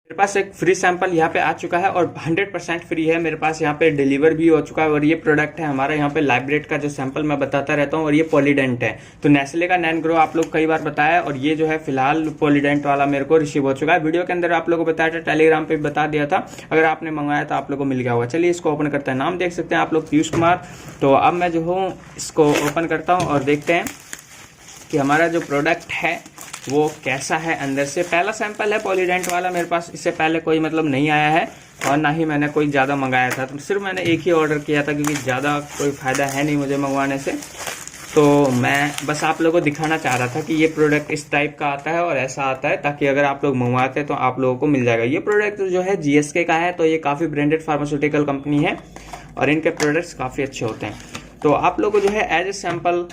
मेरे पास एक free sample यहाँ पे आ चुका है और 100% फ्री है। मेरे पास यहाँ पे डिलीवर भी हो चुका है और ये प्रोडक्ट है हमारा यहाँ पे लाइब्रेट का जो सैंपल मैं बताता रहता हूँ, और ये पॉलीडेंट है। तो नेस्ले का नैन ग्रो आप लोग कई बार बताया, और ये जो है फिलहाल पॉलीडेंट वाला मेरे को रिसीव हो चुका है। वीडियो के अंदर आप लोगों को बताया था, टेलीग्राम पे बता दिया था, अगर आपने मंगवाया तो आप लोग को मिल गया होगा। चलिए इसको ओपन करते हैं। नाम देख सकते हैं आप लोग, पीयूष कुमार। तो अब मैं जो हूँ इसको ओपन करता हूँ और देखते हैं कि हमारा जो प्रोडक्ट है वो कैसा है अंदर से। पहला सैंपल है पॉलीडेंट वाला, मेरे पास इससे पहले कोई मतलब नहीं आया है और ना ही मैंने कोई ज़्यादा मंगाया था। तो सिर्फ मैंने एक ही ऑर्डर किया था क्योंकि ज़्यादा कोई फ़ायदा है नहीं मुझे मंगवाने से। तो मैं बस आप लोगों को दिखाना चाह रहा था कि ये प्रोडक्ट इस टाइप का आता है और ऐसा आता है, ताकि अगर आप लोग मंगवाते हैं तो आप लोगों को मिल जाएगा। ये प्रोडक्ट जो है GSK का है, तो ये काफ़ी ब्रांडेड फार्मास्यूटिकल कंपनी है और इनके प्रोडक्ट्स काफ़ी अच्छे होते हैं। तो आप लोगों को जो है एज ए सैंपल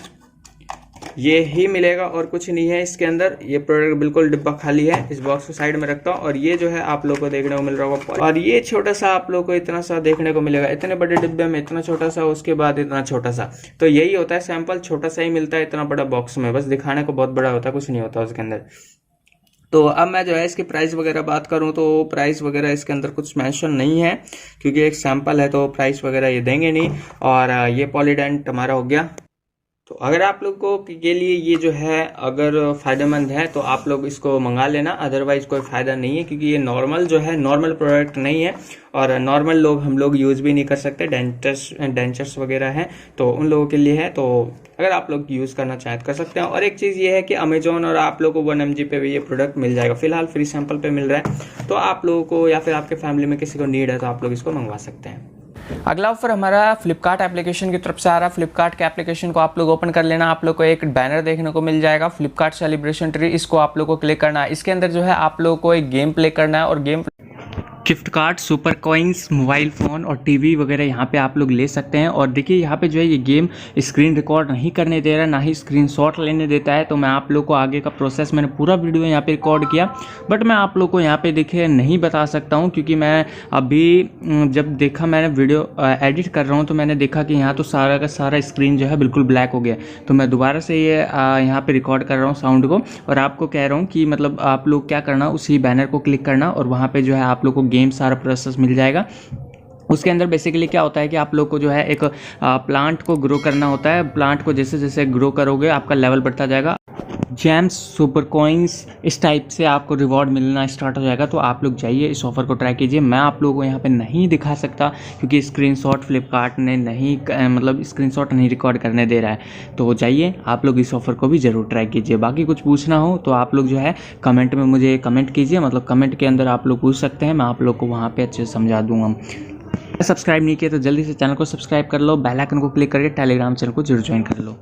ये ही मिलेगा और कुछ नहीं है इसके अंदर। ये प्रोडक्ट बिल्कुल डिब्बा खाली है। इस बॉक्स को साइड में रखता हूँ और ये जो है आप लोगों को देखने को मिल रहा होगा, और ये छोटा सा आप लोगों को इतना सा देखने को मिलेगा। इतने बड़े डिब्बे में इतना छोटा सा, उसके बाद इतना छोटा सा। तो यही होता है सैंपल, छोटा सा ही मिलता है इतना बड़ा बॉक्स में, बस दिखाने को बहुत बड़ा होता है, कुछ नहीं होता उसके अंदर। तो अब मैं जो है इसकी प्राइस वगैरह बात करूं तो प्राइस वगैरह इसके अंदर कुछ मेंशन नहीं है, क्योंकि एक सैंपल है तो प्राइस वगैरह ये देंगे नहीं। और ये पॉलीडेंट हमारा हो गया। तो अगर आप लोगों के लिए ये जो है अगर फ़ायदेमंद है तो आप लोग इसको मंगा लेना, अदरवाइज़ कोई फ़ायदा नहीं है, क्योंकि ये नॉर्मल जो है नॉर्मल प्रोडक्ट नहीं है और नॉर्मल लोग हम लोग यूज़ भी नहीं कर सकते। डेंचर्स वगैरह हैं तो उन लोगों के लिए है। तो अगर आप लोग यूज़ करना चाहें तो कर सकते हैं। और एक चीज़ ये है कि अमेजोन और आप लोगों को 1 mg पे भी ये प्रोडक्ट मिल जाएगा। फिलहाल फ्री सैंपल पे मिल रहा है, तो आप लोगों को या फिर आपके फैमिली में किसी को नीड है तो आप लोग इसको मंगवा सकते हैं। अगला ऑफर हमारा फ्लिपकार्ट एप्लीकेशन की तरफ से आ रहा है। फ्लिपकार्ट के एप्लीकेशन को आप लोग ओपन कर लेना। आप लोग को एक बैनर देखने को मिल जाएगा, फ्लिपकार्ट सेलिब्रेशन ट्री। इसको आप लोग को क्लिक करना है। इसके अंदर जो है आप लोग को एक गेम प्ले करना है और game gift card, super coins, mobile phone और टीवी वगैरह यहाँ पे आप लोग ले सकते हैं। और देखिए यहाँ पे जो है ये गेम स्क्रीन रिकॉर्ड नहीं करने दे रहा है, ना ही स्क्रीनशॉट लेने देता है। तो मैं आप लोग को आगे का प्रोसेस, मैंने पूरा वीडियो यहाँ पे रिकॉर्ड किया, बट मैं आप लोग को यहाँ पे देखिए नहीं बता सकता हूँ, क्योंकि मैं अभी जब देखा, मैंने वीडियो एडिट कर रहा हूँ तो मैंने देखा कि यहाँ तो सारा का सारा स्क्रीन जो है बिल्कुल ब्लैक हो गया। तो मैं दोबारा से ये यहाँ पर रिकॉर्ड कर रहा हूँ साउंड को, और आपको कह रहा हूँ कि मतलब आप लोग क्या करना, उसी बैनर को क्लिक करना और वहाँ पर जो है आप लोग को गेम सारा प्रोसेस मिल जाएगा। उसके अंदर बेसिकली क्या होता है कि आप लोग को जो है एक प्लांट को ग्रो करना होता है। प्लांट को जैसे जैसे ग्रो करोगे आपका लेवल बढ़ता जाएगा। जेम्स, सुपर कॉइन्स, इस टाइप से आपको रिवॉर्ड मिलना स्टार्ट हो जाएगा। तो आप लोग जाइए, इस ऑफ़र को ट्राई कीजिए। मैं आप लोगों को यहाँ पे नहीं दिखा सकता क्योंकि स्क्रीनशॉट फ्लिपकार्ट ने नहीं, मतलब स्क्रीनशॉट नहीं रिकॉर्ड करने दे रहा है। तो जाइए, आप लोग इस ऑफ़र को भी ज़रूर ट्राई कीजिए। बाकी कुछ पूछना हो तो आप लोग जो है कमेंट में मुझे कमेंट कीजिए, मतलब कमेंट के अंदर आप लोग पूछ सकते हैं, मैं आप लोग को वहाँ पर अच्छे से समझा दूँगा। सब्सक्राइब नहीं किया तो जल्दी से चैनल को सब्सक्राइब कर लो, बेल आइकन को क्लिक करके टेलीग्राम चैनल को जरूर ज्वाइन कर लो।